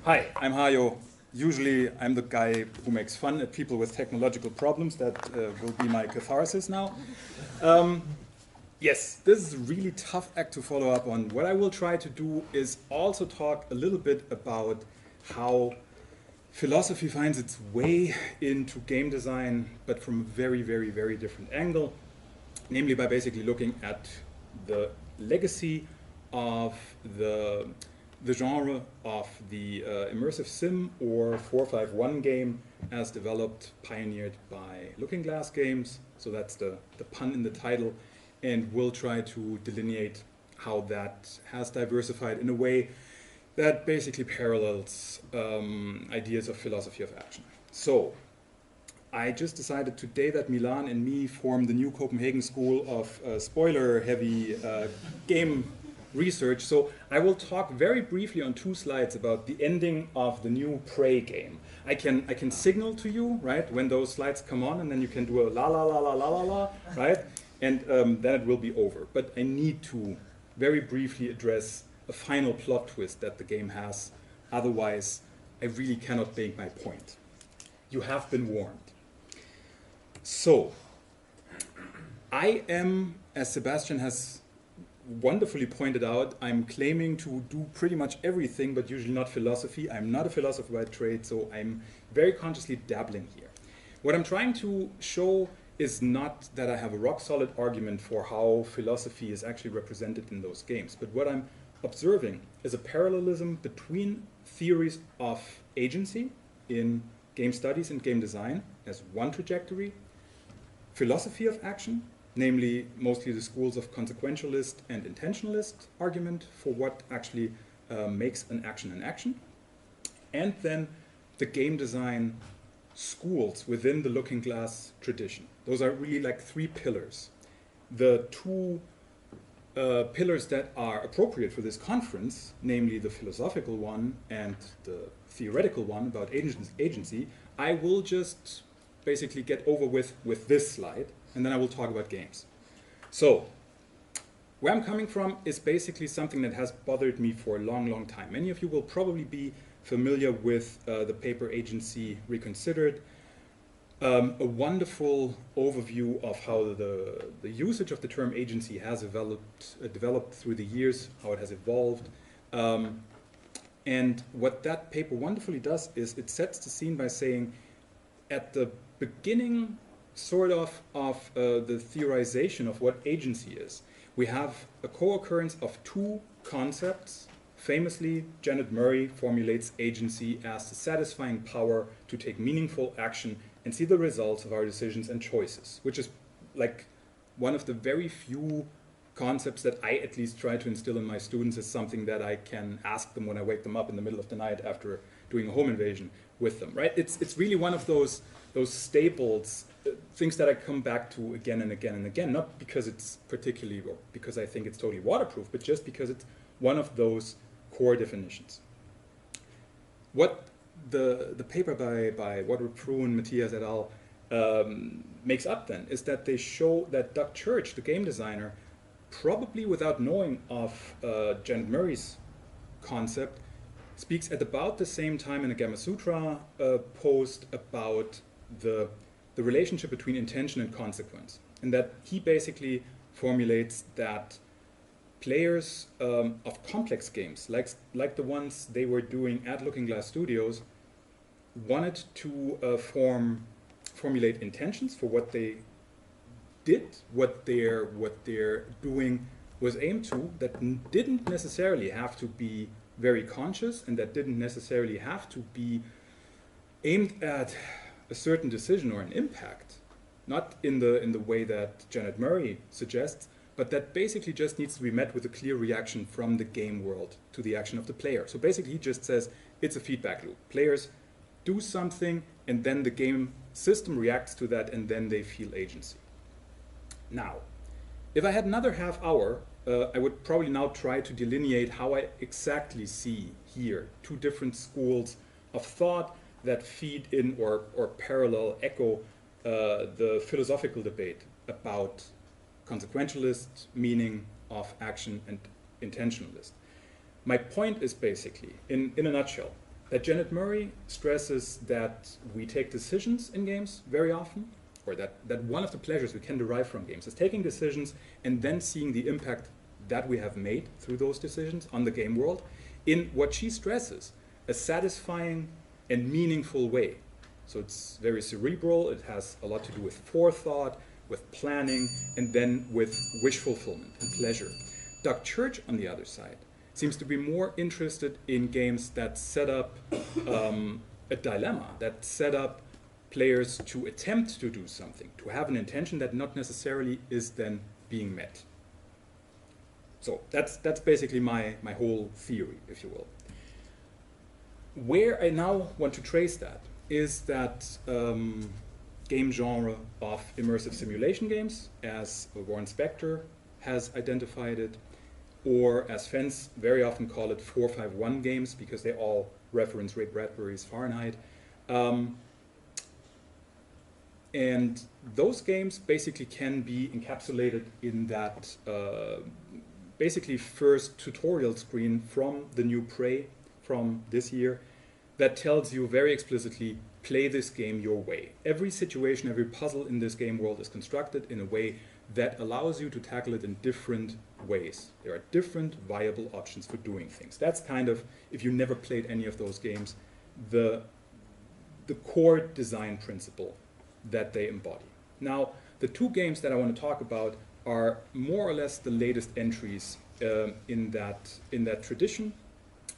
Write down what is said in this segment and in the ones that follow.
Hi, I'm Hajo. Usually I'm the guy who makes fun at people with technological problems. That will be my catharsis now. Yes, this is a really tough act to follow up on. What I will try to do is also talk a little bit about how philosophy finds its way into game design, but from a very, very, very different angle, namely by basically looking at the legacy of the genre of the immersive sim or 451 game as developed, pioneered by Looking Glass Games. So that's the pun in the title. And we'll try to delineate how that has diversified in a way that basically parallels ideas of philosophy of action. So I just decided today that Milan and me form the new Copenhagen school of spoiler-heavy game research. So I will talk very briefly on 2 slides about the ending of the new Prey game. I can signal to you, right, when those slides come on, and then you can do a la la la la la la la, right, and then it will be over. But I need to very briefly address a final plot twist that the game has. Otherwise, I really cannot make my point. You have been warned. So, I am, as Sebastian has wonderfully pointed out, I'm claiming to do pretty much everything, but usually not philosophy. I'm not a philosopher by trade, so I'm very consciously dabbling here. What I'm trying to show is not that I have a rock-solid argument for how philosophy is actually represented in those games, but what I'm observing is a parallelism between theories of agency in game studies and game design as one trajectory, philosophy of action, namely mostly the schools of consequentialist and intentionalist argument for what actually makes an action, and then the game design schools within the Looking Glass tradition. Those are really like 3 pillars. The 2 pillars that are appropriate for this conference, namely the philosophical one and the theoretical one about agency, I will just basically get over with this slide, and then I will talk about games. So, where I'm coming from is basically something that has bothered me for a long, long time. Many of you will probably be familiar with the paper Agency Reconsidered, a wonderful overview of how the usage of the term agency has developed through the years, how it has evolved. And what that paper wonderfully does is it sets the scene by saying, at the beginning sort of the theorization of what agency is, we have a co-occurrence of 2 concepts. Famously, Janet Murray formulates agency as the satisfying power to take meaningful action and see the results of our decisions and choices, which is like one of the very few concepts that I at least try to instill in my students as something that I can ask them when I wake them up in the middle of the night after doing a home invasion with them, right? It's really one of those staples, things that I come back to again and again and again, not because it's particularly, or because I think it's totally waterproof, but just because it's one of those core definitions. What the paper by Wadward Prune, Matthias et al. Makes up then is that they show that Doug Church, the game designer, probably without knowing of Janet Murray's concept, speaks at about the same time in a Gamma Sutra post about the relationship between intention and consequence. And that he basically formulates that players of complex games, like the ones they were doing at Looking Glass Studios, wanted to formulate intentions for what they did, what they're doing was aimed to, that didn't necessarily have to be very conscious, and that didn't necessarily have to be aimed at a certain decision or an impact, not in the way that Janet Murray suggests, but that basically just needs to be met with a clear reaction from the game world to the action of the player. So basically he just says it's a feedback loop. Players do something, and then the game system reacts to that, and then they feel agency. Now, if I had another half hour, I would probably now try to delineate how I exactly see here 2 different schools of thought that feed in or parallel echo the philosophical debate about consequentialist meaning of action and intentionalist. My point is basically, in a nutshell, that Janet Murray stresses that we take decisions in games very often, or that one of the pleasures we can derive from games is taking decisions and then seeing the impact that we have made through those decisions on the game world in what she stresses, a satisfying and meaningful way. So it's very cerebral, it has a lot to do with forethought, with planning, and then with wish fulfillment and pleasure. Doug Church, on the other side, seems to be more interested in games that set up a dilemma, that set up players to attempt to do something, to have an intention that not necessarily is then being met. So that's basically my whole theory, if you will. Where I now want to trace that is that game genre of immersive simulation games, as Warren Spector has identified it, or as fans very often call it 451 games, because they all reference Ray Bradbury's Fahrenheit. And those games basically can be encapsulated in that basically first tutorial screen from the new Prey from this year that tells you very explicitly, play this game your way. Every situation, every puzzle in this game world is constructed in a way that allows you to tackle it in different ways. There are different viable options for doing things. That's kind of, if you never played any of those games, the core design principle that they embody. Now, the two games that I want to talk about are more or less the latest entries in that tradition.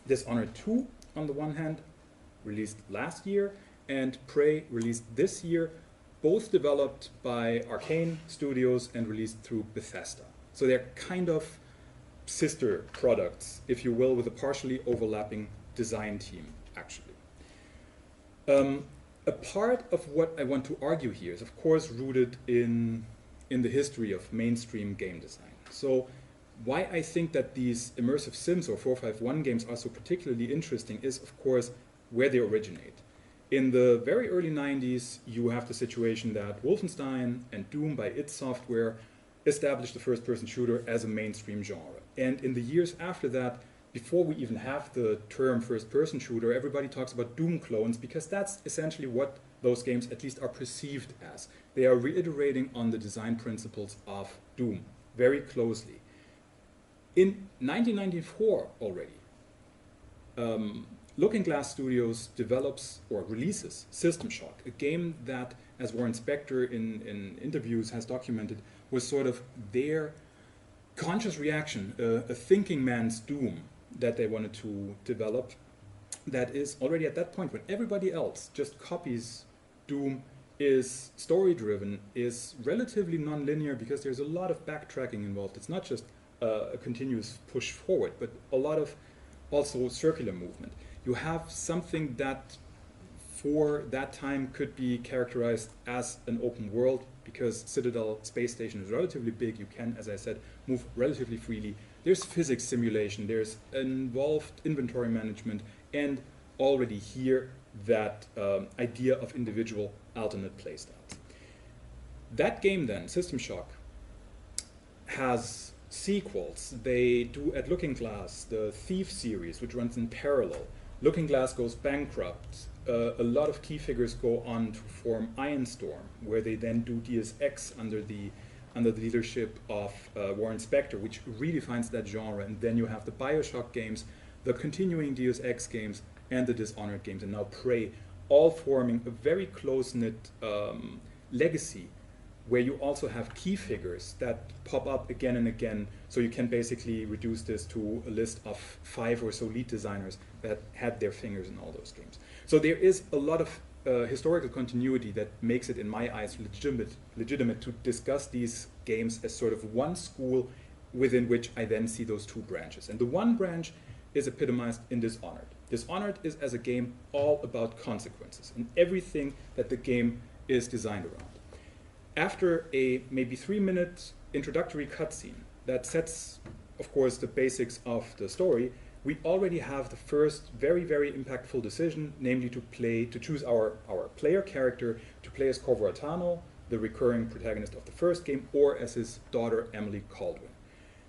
Dishonored 2, on the one hand, released last year, and Prey, released this year, both developed by Arcane Studios and released through Bethesda. So they're kind of sister products, if you will, with a partially overlapping design team, actually. A part of what I want to argue here is, of course, rooted in the history of mainstream game design. So why I think that these immersive sims or 451 games are so particularly interesting is, of course, where they originate. In the very early 90s, you have the situation that Wolfenstein and Doom by id Software established the first-person shooter as a mainstream genre. And in the years after that, before we even have the term first-person shooter, everybody talks about Doom clones, because that's essentially what those games at least are perceived as. They are reiterating on the design principles of Doom very closely. In 1994 already, Looking Glass Studios develops or releases System Shock, a game that, as Warren Spector in interviews has documented, was sort of their conscious reaction, a thinking man's Doom that they wanted to develop, that is already at that point when everybody else just copies Doom, is story-driven, is relatively non-linear because there's a lot of backtracking involved. It's not just a continuous push forward, but a lot of also circular movement. You have something that for that time could be characterized as an open world, because Citadel Space Station is relatively big. You can, as I said, move relatively freely. There's physics simulation, there's involved inventory management, and already here that idea of individual alternate playstyles. That game then, System Shock, has sequels. They do at Looking Glass the Thief series, which runs in parallel. Looking Glass goes bankrupt. A lot of key figures go on to form Ironstorm, where they then do Deus Ex under the leadership of Warren Spector, which redefines that genre. And then you have the BioShock games, the continuing Deus Ex games, and the Dishonored games, and now Prey, all forming a very close-knit legacy, where you also have key figures that pop up again and again. So you can basically reduce this to a list of 5 or so lead designers that had their fingers in all those games. So there is a lot of historical continuity that makes it, in my eyes, legitimate to discuss these games as sort of one school within which I then see those two branches. And the one branch is epitomized in Dishonored. Dishonored is, as a game, all about consequences and everything that the game is designed around. After a maybe 3-minute introductory cutscene that sets, of course, the basics of the story, we already have the first very, very impactful decision, namely to choose our player character to play as Corvo Attano, the recurring protagonist of the first game, or as his daughter, Emily Caldwin.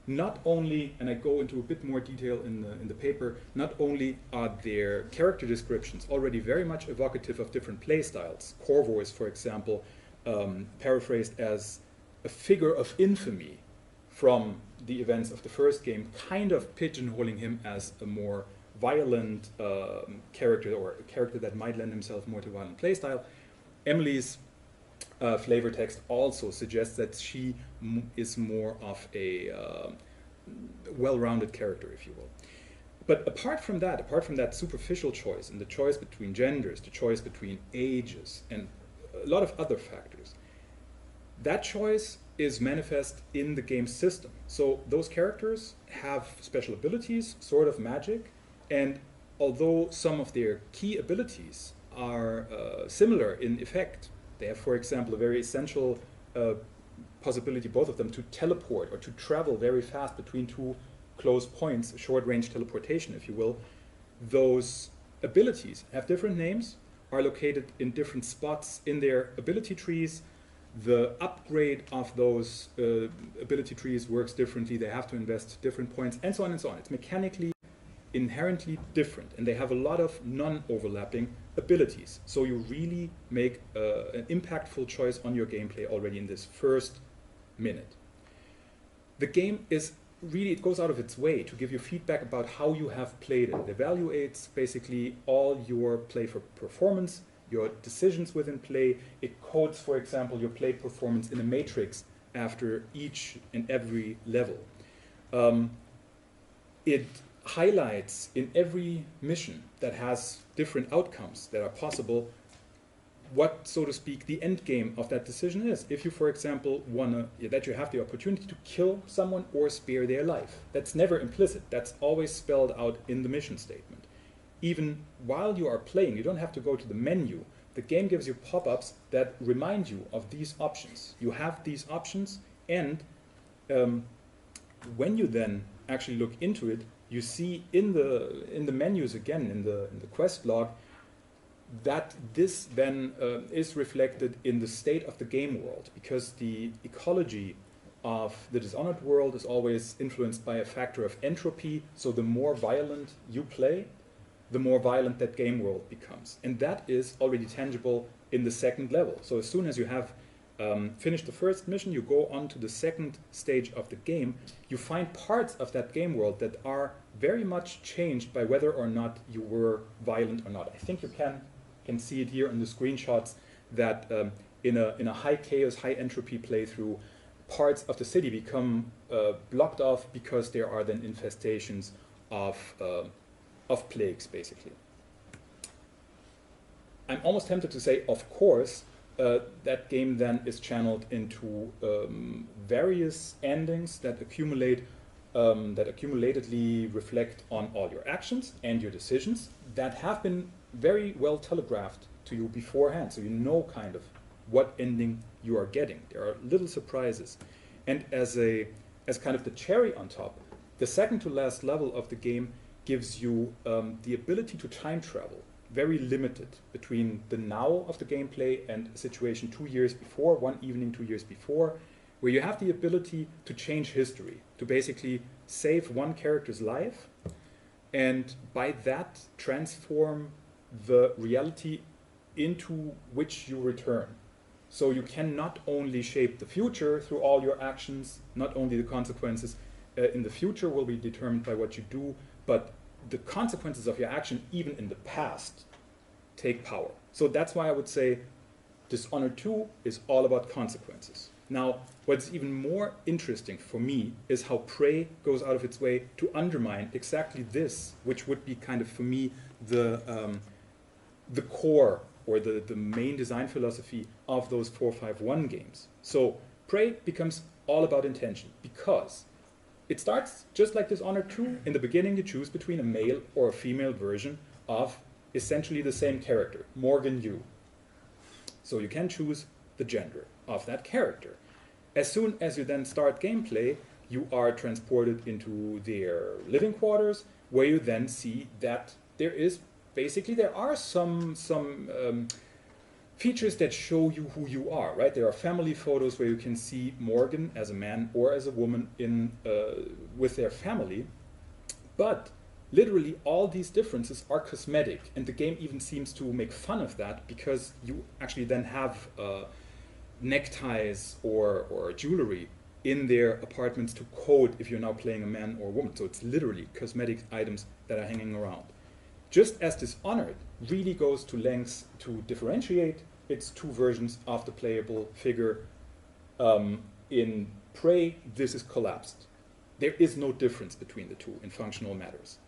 not only, and I go into a bit more detail in the paper, not only are their character descriptions already very much evocative of different play styles. Corvo is, for example, paraphrased as a figure of infamy from the events of the first game, kind of pigeonholing him as a more violent character, or a character that might lend himself more to violent playstyle. Emily's flavor text also suggests that she is more of a well-rounded character, if you will. But apart from that superficial choice, and the choice between genders, the choice between ages, and a lot of other factors, that choice is manifest in the game system. So those characters have special abilities, sort of magic, and although some of their key abilities are similar in effect, they have, for example, a very essential possibility, both of them, to teleport or to travel very fast between two close points, short-range teleportation, if you will. Those abilities have different names, are located in different spots in their ability trees. The upgrade of those ability trees works differently. They have to invest different points, and so on and so on. It's mechanically inherently different, and they have a lot of non-overlapping abilities. So you really make an impactful choice on your gameplay already in this first minute. The game is really, it goes out of its way to give you feedback about how you have played it. It evaluates basically all your play for performance, your decisions within play. It codes, for example, your play performance in a matrix after each and every level. It highlights in every mission that has different outcomes that are possible what, so to speak, the end game of that decision is. If you, for example, that you have the opportunity to kill someone or spare their life. That's never implicit. That's always spelled out in the mission statement. Even while you are playing, you don't have to go to the menu. The game gives you pop-ups that remind you of these options. You have these options, and when you then actually look into it, you see in the menus again, in the quest log, that this then is reflected in the state of the game world, because the ecology of the Dishonored world is always influenced by a factor of entropy. So the more violent you play, the more violent that game world becomes. And that is already tangible in the second level. So as soon as you have finished the first mission, you go on to the second stage of the game, you find parts of that game world that are very much changed by whether or not you were violent or not. I think you can see it here in the screenshots that in a high chaos, high entropy playthrough, parts of the city become blocked off because there are then infestations of plagues, basically. I'm almost tempted to say, of course, that game then is channeled into various endings that accumulatedly reflect on all your actions and your decisions that have been very well telegraphed to you beforehand, so you know kind of what ending you are getting. There are little surprises. And as kind of the cherry on top, the second to last level of the game gives you the ability to time travel, very limited, between the now of the gameplay and a situation 2 years before, one evening 2 years before, where you have the ability to change history, to basically save one character's life, and by that transform the reality into which you return. So you can not only shape the future through all your actions, not only the consequences in the future will be determined by what you do, but the consequences of your action, even in the past, take power. So that's why I would say Dishonored 2 is all about consequences. Now, what's even more interesting for me is how Prey goes out of its way to undermine exactly this, which would be kind of, for me, the core or the main design philosophy of those 451 games. So Prey becomes all about intention, because it starts just like Dishonored 2. In the beginning, you choose between a male or a female version of essentially the same character, Morgan Yu. So you can choose the gender of that character. As soon as you then start gameplay, you are transported into their living quarters, where you then see that there are some features that show you who you are, right? There are family photos where you can see Morgan as a man or as a woman in with their family, but literally all these differences are cosmetic, and the game even seems to make fun of that because you actually then have neckties or jewelry in their apartments to code if you're now playing a man or a woman. So it's literally cosmetic items that are hanging around. Just as Dishonored really goes to lengths to differentiate its two versions of the playable figure, in Prey, this is collapsed. There is no difference between the two in functional matters.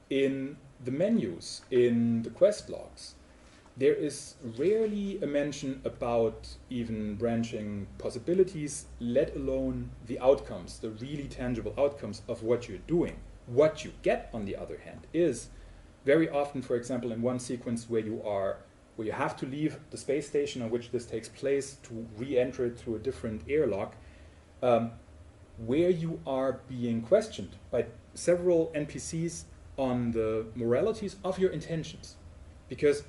In the menus, in the quest logs, there is rarely a mention about even branching possibilities, let alone the outcomes, the really tangible outcomes of what you're doing. What you get, on the other hand, is very often, for example, in one sequence where you have to leave the space station on which this takes place to re-enter it through a different airlock, where you are being questioned by several NPCs on the moralities of your intentions. Because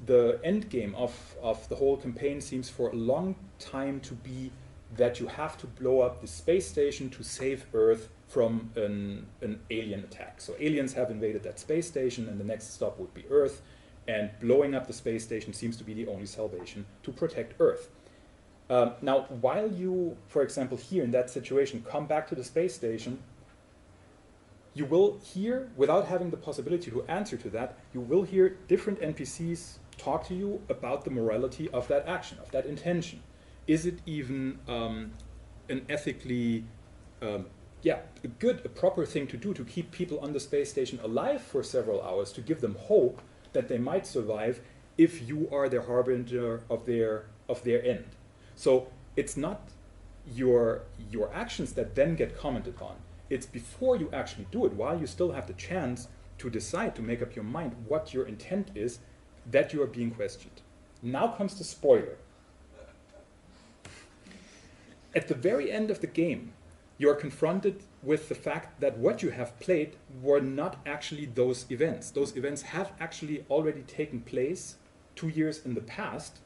the end game of the whole campaign seems for a long time to be that you have to blow up the space station to save Earth from an alien attack. So aliens have invaded that space station, and the next stop would be Earth, and blowing up the space station seems to be the only salvation to protect Earth. Now, while you, for example, here in that situation, come back to the space station, you will hear, without having the possibility to answer to that, you will hear different NPCs talk to you about the morality of that action, of that intention. Is it even an ethically, a proper thing to do to keep people on the space station alive for several hours, to give them hope that they might survive if you are their harbinger of their end? So it's not your actions that then get commented on. It's before you actually do it, while you still have the chance to decide, to make up your mind what your intent is, that you are being questioned. Now comes the spoiler. At the very end of the game, you are confronted with the fact that what you have played were not actually those events. Those events have actually already taken place 2 years in the past,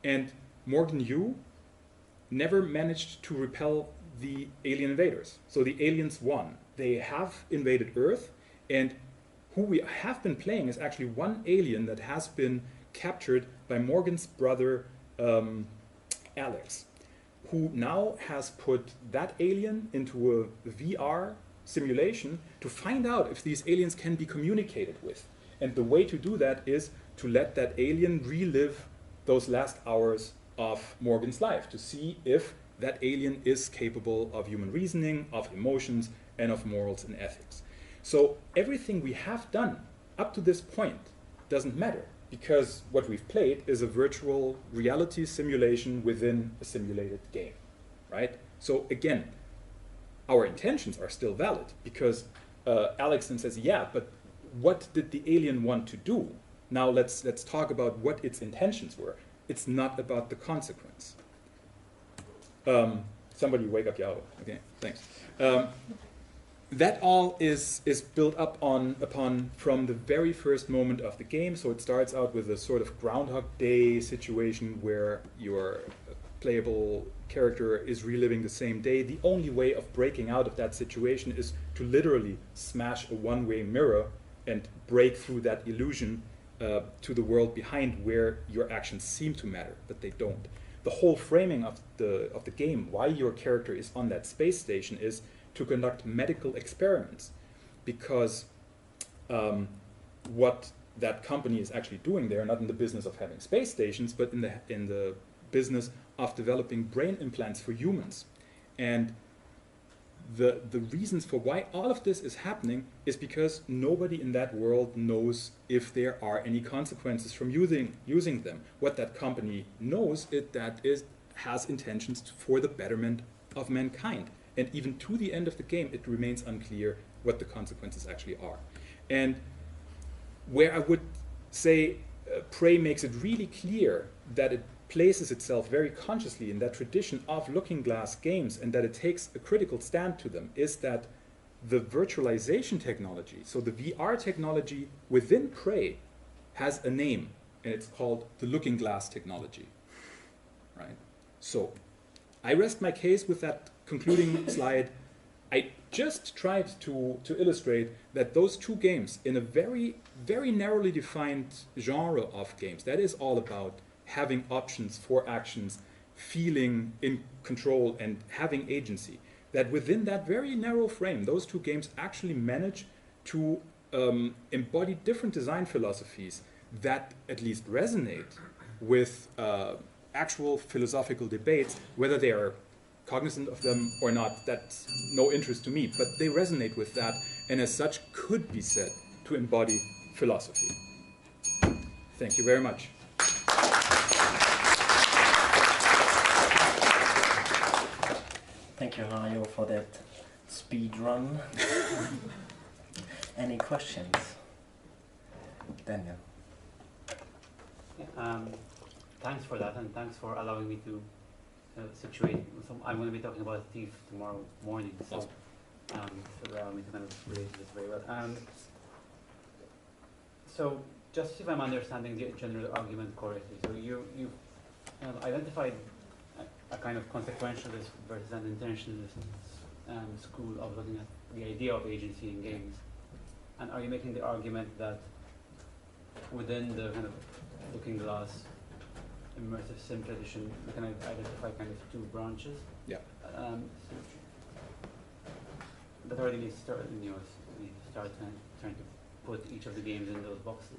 and Morgan Yu never managed to repel the alien invaders. So the aliens won. They have invaded Earth, and who we have been playing is actually one alien that has been captured by Morgan's brother, Alex, who now has put that alien into a VR simulation to find out if these aliens can be communicated with. And the way to do that is to let that alien relive those last hours of Morgan's life, to see if that alien is capable of human reasoning, of emotions, and of morals and ethics. So everything we have done up to this point doesn't matter, because what we've played is a virtual reality simulation within a simulated game, right? So again, our intentions are still valid, because Alex then says, yeah, but what did the alien want to do? Now let's talk about what its intentions were. It's not about the consequence. Somebody wake up Yahoo. Okay, thanks. That all is built up upon from the very first moment of the game. So it starts out with a sort of Groundhog Day situation where your playable character is reliving the same day. The only way of breaking out of that situation is to literally smash a one-way mirror and break through that illusion to the world behind, where your actions seem to matter, but they don't. The whole framing of the game, why your character is on that space station, is to conduct medical experiments, because what that company is actually doing, they're not in the business of having space stations, but in the business of developing brain implants for humans. And the reasons for why all of this is happening is because nobody in that world knows if there are any consequences from using them. What that company knows is that it has intentions for the betterment of mankind. And even to the end of the game, it remains unclear what the consequences actually are. And where I would say Prey makes it really clear that it places itself very consciously in that tradition of looking glass games, and that it takes a critical stand to them, is that the virtualization technology, so the VR technology within Prey, has a name. and it's called the looking glass technology, right? So I rest my case with that concluding slide. I just tried to illustrate that those two games, in a very, very narrowly defined genre of games, that is all about having options for actions, feeling in control and having agency, that within that very narrow frame, those two games actually manage to embody different design philosophies that at least resonate with actual philosophical debates, whether they are cognizant of them or not, that's no interest to me, but they resonate with that, and as such could be said to embody philosophy. Thank you very much. Thank you, Hajo, for that speed run. Any questions? Daniel. Yeah, thanks for that, and thanks for allowing me to situate. So I'm going to be talking about Thief tomorrow morning, so allow me to kind of relate this very well. So just see if I'm understanding the general argument correctly. So you identified a kind of consequentialist versus an intentionalist school of looking at the idea of agency in games. And are you making the argument that within the kind of looking glass immersive sim tradition, we can identify kind of two branches? Yeah. That already makes start trying to put each of the games in those boxes.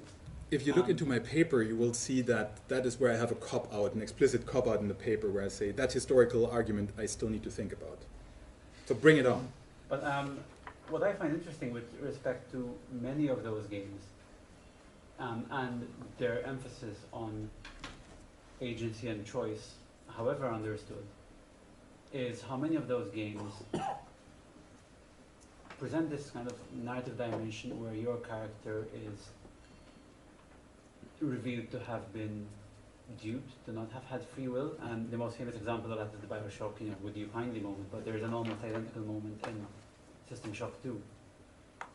If you look into my paper, you will see that that is where I have a cop-out, an explicit cop-out in the paper, where I say that historical argument I still need to think about. So bring it on. But what I find interesting with respect to many of those games and their emphasis on agency and choice, however understood, is how many of those games present this kind of narrative dimension where your character is revealed to have been duped, to not have had free will, and the most famous example of that is the Bioshock, would you kindly moment, but there is an almost identical moment in System Shock 2.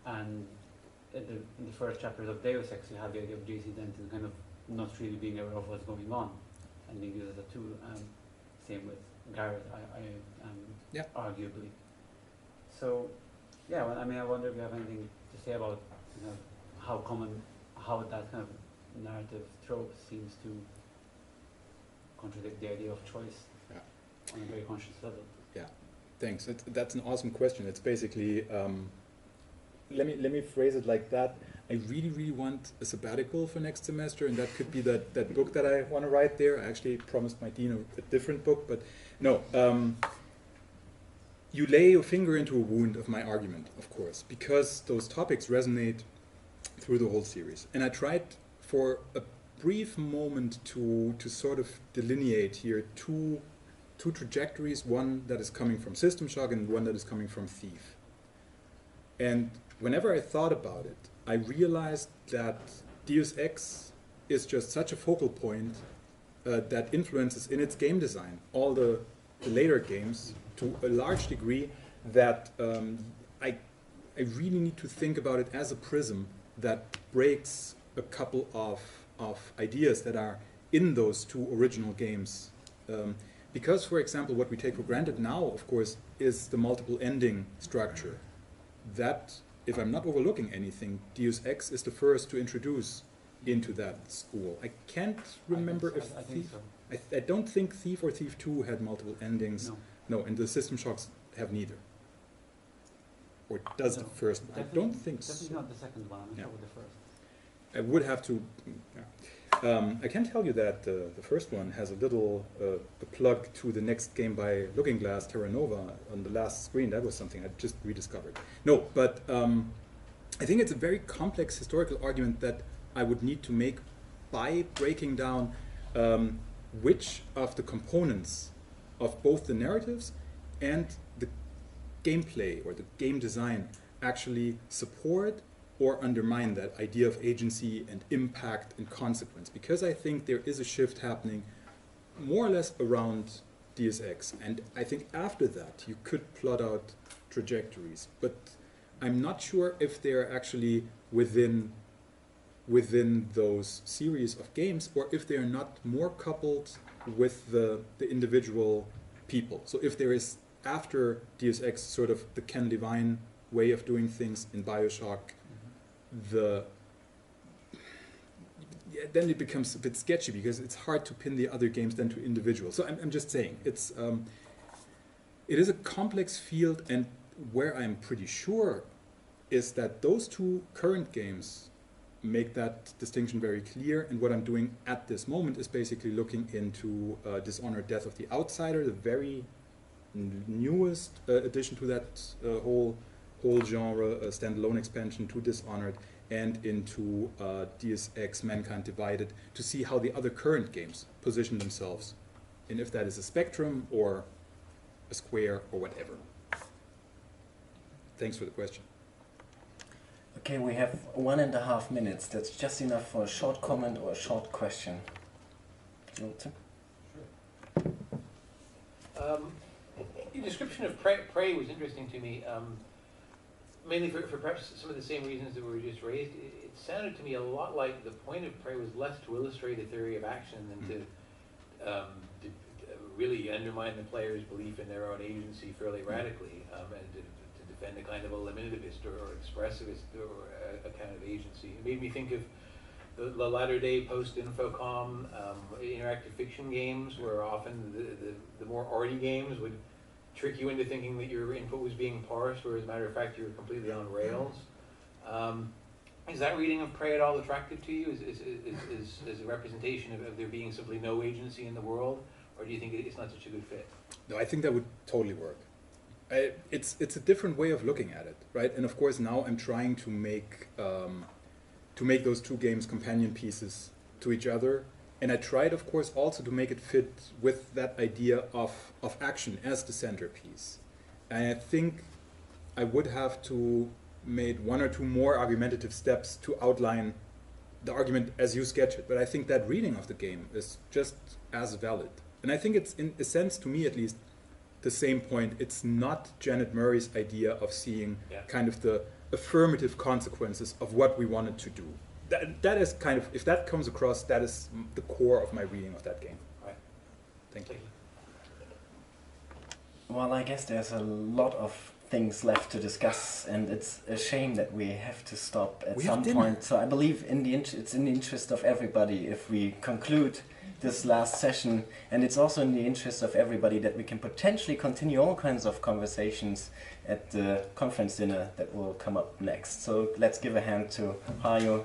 And in the first chapters of Deus Ex, you have the idea of JC Denton kind of not really being aware of what's going on and being used as a tool. Same with Garrett, arguably. So, yeah, well, I mean, I wonder if you have anything to say about how that kind of narrative trope seems to contradict the idea of choice on a very conscious level. Yeah, thanks. That's an awesome question. It's basically, let me phrase it like that. I really, really want a sabbatical for next semester, and that could be that book that I want to write there. I actually promised my dean a different book, but no. You lay your finger into a wound of my argument, of course, because those topics resonate through the whole series. And I tried for a brief moment to sort of delineate here two trajectories, one that is coming from System Shock and one that is coming from Thief. And whenever I thought about it, I realized that Deus Ex is just such a focal point that influences in its game design all the later games to a large degree that I really need to think about it as a prism that breaks a couple of ideas that are in those two original games. Because, for example, what we take for granted now, of course, is the multiple ending structure. That, if I'm not overlooking anything, Deus Ex is the first to introduce into that school. I can't remember if I think so. I don't think Thief or Thief 2 had multiple endings. No, and the System Shocks have neither. Or does the first one? I don't think so. Definitely not the second one. I'm sure with the first. I would have to. I can tell you that the first one has a little a plug to the next game by Looking Glass, Terra Nova, on the last screen. That was something I just rediscovered. No, but I think it's a very complex historical argument that I would need to make by breaking down which of the components of both the narratives and the gameplay or the game design actually support or undermine that idea of agency and impact and consequence. Because I think there is a shift happening more or less around Deus Ex. And I think after that you could plot out trajectories. But I'm not sure if they're actually within within those series of games, or if they are not more coupled with the individual people. So if there is, after Deus Ex, sort of the Ken Levine way of doing things in Bioshock, then it becomes a bit sketchy, because it's hard to pin the other games then to individuals. So I'm just saying, it is a complex field, and where I'm pretty sure is that those two current games make that distinction very clear. And what I'm doing at this moment is basically looking into Dishonored: Death of the Outsider, the very newest addition to that whole genre, standalone expansion to Dishonored, and into Deus Ex: Mankind Divided, to see how the other current games position themselves, and if that is a Spectrum or a Square or whatever. Thanks for the question. Okay, we have 1.5 minutes. That's just enough for a short comment or a short question. Sure. Your description of prey was interesting to me, mainly for perhaps some of the same reasons that were just raised. It sounded to me a lot like the point of prey was less to illustrate a theory of action than to really undermine the player's belief in their own agency fairly radically, and to defend a kind of eliminativist or expressivist or a kind of agency. It made me think of the latter-day post-Infocom interactive fiction games, where often the more arty games would trick you into thinking that your input was being parsed, where as a matter of fact you were completely on rails. Is that reading of Prey at all attractive to you? Is a representation of there being simply no agency in the world, or do you think it's not such a good fit? No, I think that would totally work. It's a different way of looking at it, right? And of course now I'm trying to make those two games companion pieces to each other. And I tried, of course, also to make it fit with that idea of action as the centerpiece. And I think I would have to make one or two more argumentative steps to outline the argument as you sketch it. But I think that reading of the game is just as valid. And I think it's, in a sense, to me at least, the same point. It's not Janet Murray's idea of seeing kind of the affirmative consequences of what we wanted to do. That is kind of, if that comes across, that is the core of my reading of that game. Right. Thank you. Well, I guess there's a lot of things left to discuss, and it's a shame that we have to stop at some point. So I believe it's in the interest of everybody if we conclude this last session, and it's also in the interest of everybody that we can potentially continue all kinds of conversations at the conference dinner that will come up next. So let's give a hand to Hajo.